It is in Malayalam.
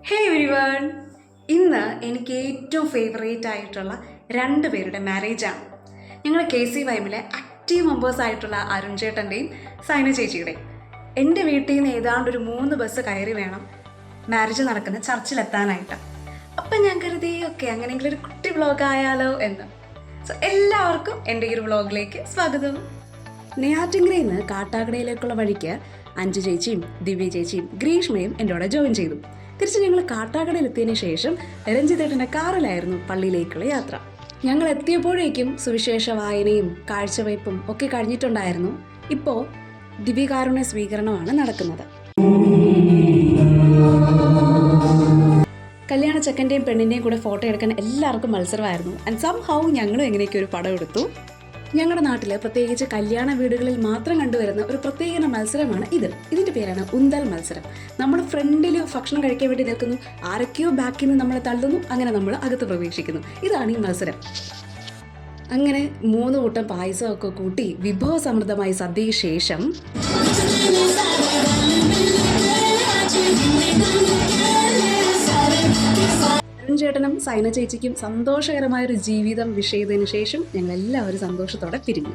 ഹേ എവരിവൺ, ഇന്ന് എനിക്ക് ഏറ്റവും ഫേവറേറ്റ് ആയിട്ടുള്ള 2 പേരുടെ മാരേജാണ്. ഞങ്ങൾ KC-YMലെ ആക്റ്റീവ് മെമ്പേഴ്സ് ആയിട്ടുള്ള അരുൺ ചേട്ടൻ്റെയും സൈന ചേച്ചിയുടെയും. എൻ്റെ വീട്ടിൽ നിന്ന് ഏതാണ്ട് ഒരു 3 ബസ് കയറി വേണം മാരേജ് നടക്കുന്ന ചർച്ചിലെത്താനായിട്ട്. അപ്പം ഞാൻ കരുതി അങ്ങനെയെങ്കിലും ഒരു കുട്ടി വ്ളോഗ് ആയാലോ എന്ന്. സോ എല്ലാവർക്കും എൻ്റെ ഈ ഒരു വ്ളോഗിലേക്ക് സ്വാഗതം. നെയ്യാറ്റിൻകരയിൽ നിന്ന് കാട്ടാക്കടയിലേക്കുള്ള വഴിക്ക് അഞ്ചു ചേച്ചിയും ദിവ്യ ചേച്ചിയും ഗ്രീഷ്മയും എൻ്റെ കൂടെ ജോയിൻ ചെയ്തു. തിരിച്ച് ഞങ്ങൾ കാട്ടാക്കടയിൽ എത്തിയതിനു ശേഷം രഞ്ജിത്തേട്ടൻ്റെ കാറിലായിരുന്നു പള്ളിയിലേക്കുള്ള യാത്ര. ഞങ്ങൾ എത്തിയപ്പോഴേക്കും സുവിശേഷ വായനയും കാഴ്ചവയ്പും ഒക്കെ കഴിഞ്ഞിട്ടുണ്ടായിരുന്നു. ഇപ്പോൾ ദിവ്യകാരുണ്യ സ്വീകരണമാണ് നടക്കുന്നത്. കല്യാണ ചെക്കൻ്റെയും പെണ്ണിൻ്റെയും കൂടെ ഫോട്ടോ എടുക്കാൻ എല്ലാവർക്കും മത്സരമായിരുന്നു. ആൻഡ് സംഹൗ ഞങ്ങളും എങ്ങനെയൊക്കെ ഒരു പടം എടുത്തു. ഞങ്ങളുടെ നാട്ടിൽ പ്രത്യേകിച്ച് കല്യാണ വീടുകളിൽ മാത്രം കണ്ടുവരുന്ന ഒരു പ്രത്യേക മത്സരമാണ് ഇതിൻ്റെ പേരാണ് ഉന്തൽ മത്സരം. നമ്മൾ ഫ്രണ്ടിൽ ഭക്ഷണം കഴിക്കാൻ വേണ്ടി നിൽക്കുന്നു, ആരൊക്കെയോ ബാക്കിൽ നിന്ന് നമ്മളെ തള്ളുന്നു, അങ്ങനെ നമ്മൾ അകത്ത് പ്രവേശിക്കുന്നു. ഇതാണ് ഈ മത്സരം. അങ്ങനെ 3 കൂട്ടം പായസമൊക്കെ കൂട്ടി വിഭവസമൃദ്ധമായ സദ്യയ്ക്ക് ശേഷം ചേട്ടനും സൈന ചേച്ചിക്കും സന്തോഷകരമായൊരു ജീവിതം വിഷയതിനു ശേഷം ഞങ്ങൾ എല്ലാവരും സന്തോഷത്തോടെ പിരിഞ്ഞു.